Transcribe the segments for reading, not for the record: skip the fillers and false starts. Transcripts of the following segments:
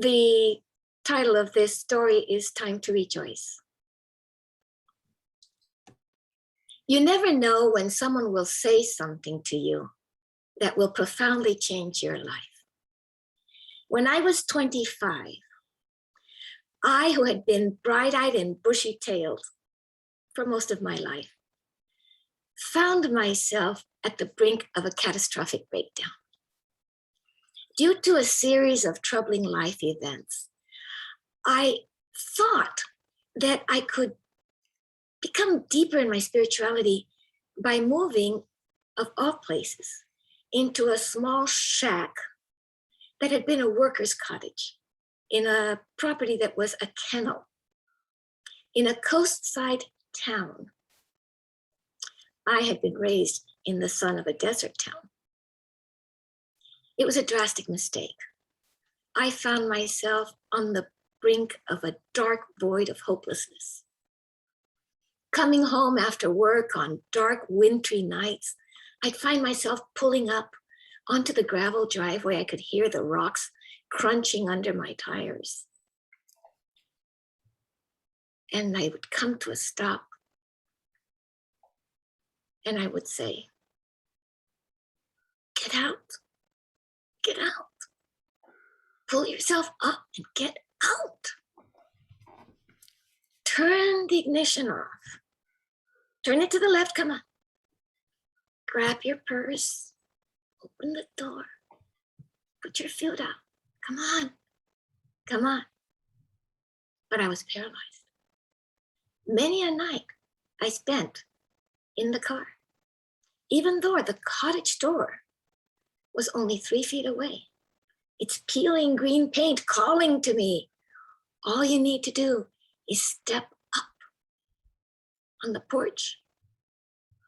The title of this story is Time to Rejoice. You never know when someone will say something to you that will profoundly change your life. When I was 25, I, who had been bright-eyed and bushy-tailed for most of my life, found myself at the brink of a catastrophic breakdown. Due to a series of troubling life events, I thought that I could become deeper in my spirituality by moving, of all places, into a small shack that had been a worker's cottage in a property that was a kennel in a coastside town. I had been raised in the sun of a desert town. It was a drastic mistake. I found myself on the brink of a dark void of hopelessness. Coming home after work on dark, wintry nights, I'd find myself pulling up onto the gravel driveway. I could hear the rocks crunching under my tires. And I would come to a stop and I would say, get out, get out. Pull yourself up and get out. Turn the ignition off. Turn it to the left, come on. Grab your purse, open the door, put your foot out. Come on, come on. But I was paralyzed. Many a night I spent in the car, even though the cottage door was only 3 feet away. It's peeling green paint calling to me. All you need to do is step up on the porch,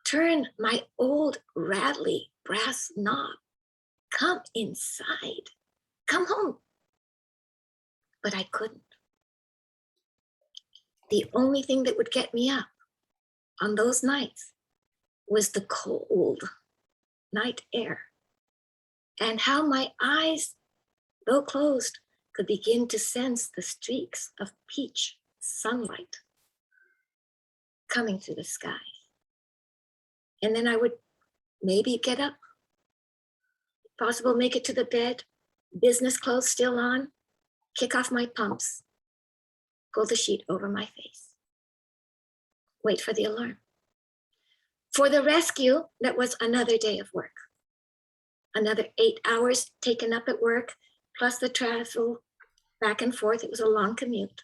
turn my old rattly brass knob, come inside, come home. But I couldn't. The only thing that would get me up on those nights was the cold night air and how my eyes, though closed, could begin to sense the streaks of peach sunlight coming through the sky. And then I would maybe get up, if possible, make it to the bed, business clothes still on, kick off my pumps, pull the sheet over my face, wait for the alarm. For the rescue, that was another day of work. Another 8 hours taken up at work, plus the travel back and forth. It was a long commute.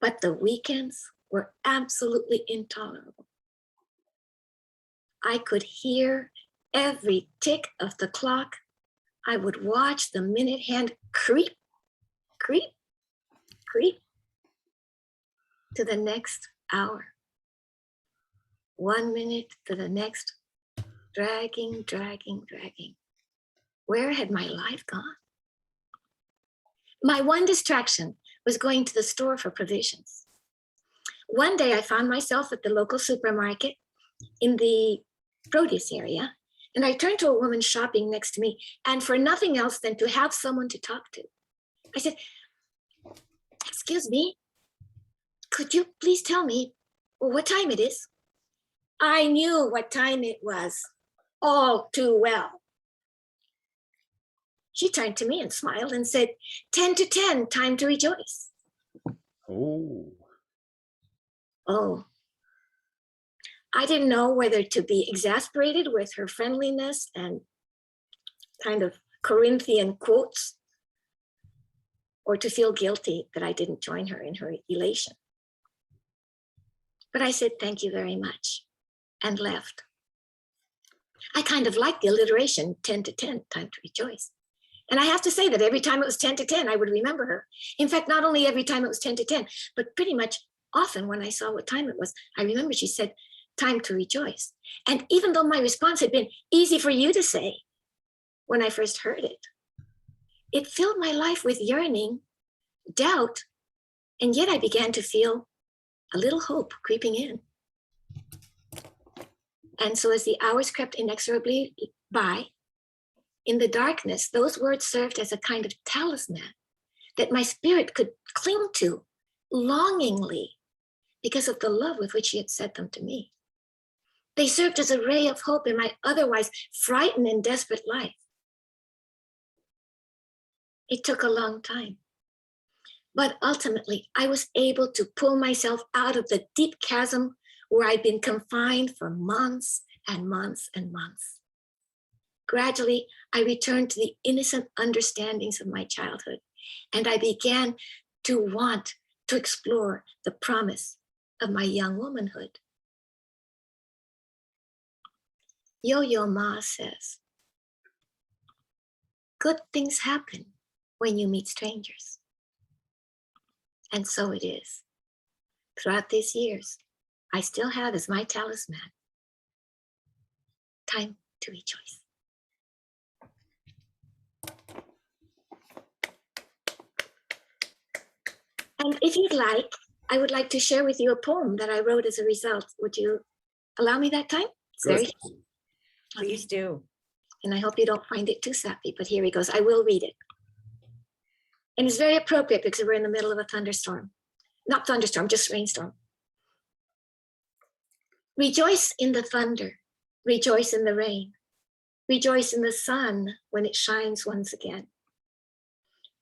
But the weekends were absolutely intolerable. I could hear every tick of the clock. I would watch the minute hand creep, creep, creep to the next hour. 1 minute to the next, dragging, dragging, dragging. Where had my life gone? My one distraction was going to the store for provisions. One day I found myself at the local supermarket in the produce area, and I turned to a woman shopping next to me, and for nothing else than to have someone to talk to. I said, excuse me, could you please tell me what time it is? I knew what time it was all too well. She turned to me and smiled and said, 10 to 10, time to rejoice. Oh. Oh. I didn't know whether to be exasperated with her friendliness and kind of Corinthian quotes, or to feel guilty that I didn't join her in her elation. But I said, thank you very much, and left. I kind of liked the alliteration, 10 to 10, time to rejoice. And I have to say that every time it was 10 to 10, I would remember her. In fact, not only every time it was 10 to 10, but pretty much often when I saw what time it was, I remember she said, time to rejoice. And even though my response had been easy for you to say when I first heard it, it filled my life with yearning, doubt, and yet I began to feel a little hope creeping in. And so as the hours crept inexorably by, In the darkness, those words served as a kind of talisman that my spirit could cling to longingly because of the love with which he had said them to me. They served as a ray of hope in my otherwise frightened and desperate life. It took a long time, but ultimately I was able to pull myself out of the deep chasm where I'd been confined for months and months and months. Gradually, I returned to the innocent understandings of my childhood, and I began to want to explore the promise of my young womanhood. YoYo Ma says, good things happen when you meet strangers. And so it is. Throughout these years, I still have as my talisman, time to rejoice. And if you'd like, I would like to share with you a poem that I wrote as a result. Would you allow me that time? It's very short. Please do. And I hope you don't find it too sappy, but here he goes. I will read it. And it's very appropriate because we're in the middle of a thunderstorm. Not thunderstorm, just rainstorm. Rejoice in the thunder. Rejoice in the rain. Rejoice in the sun when it shines once again.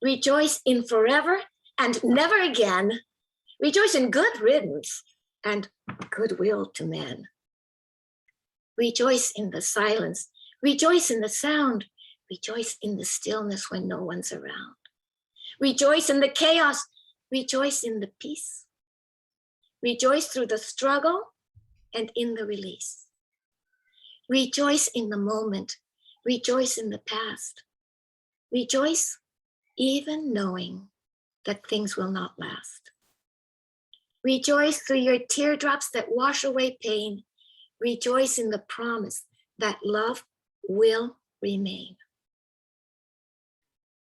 Rejoice in forever and never again. Rejoice in good riddance and goodwill to men. Rejoice in the silence. Rejoice in the sound. Rejoice in the stillness when no one's around. Rejoice in the chaos. Rejoice in the peace. Rejoice through the struggle and in the release. Rejoice in the moment. Rejoice in the past. Rejoice even knowing that things will not last. Rejoice through your teardrops that wash away pain. Rejoice in the promise that love will remain.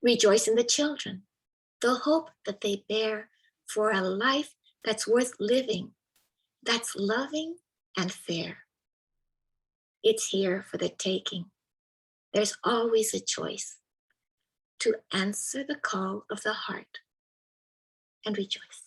Rejoice in the children, the hope that they bear for a life that's worth living, that's loving and fair. It's here for the taking. There's always a choice to answer the call of the heart and rejoice.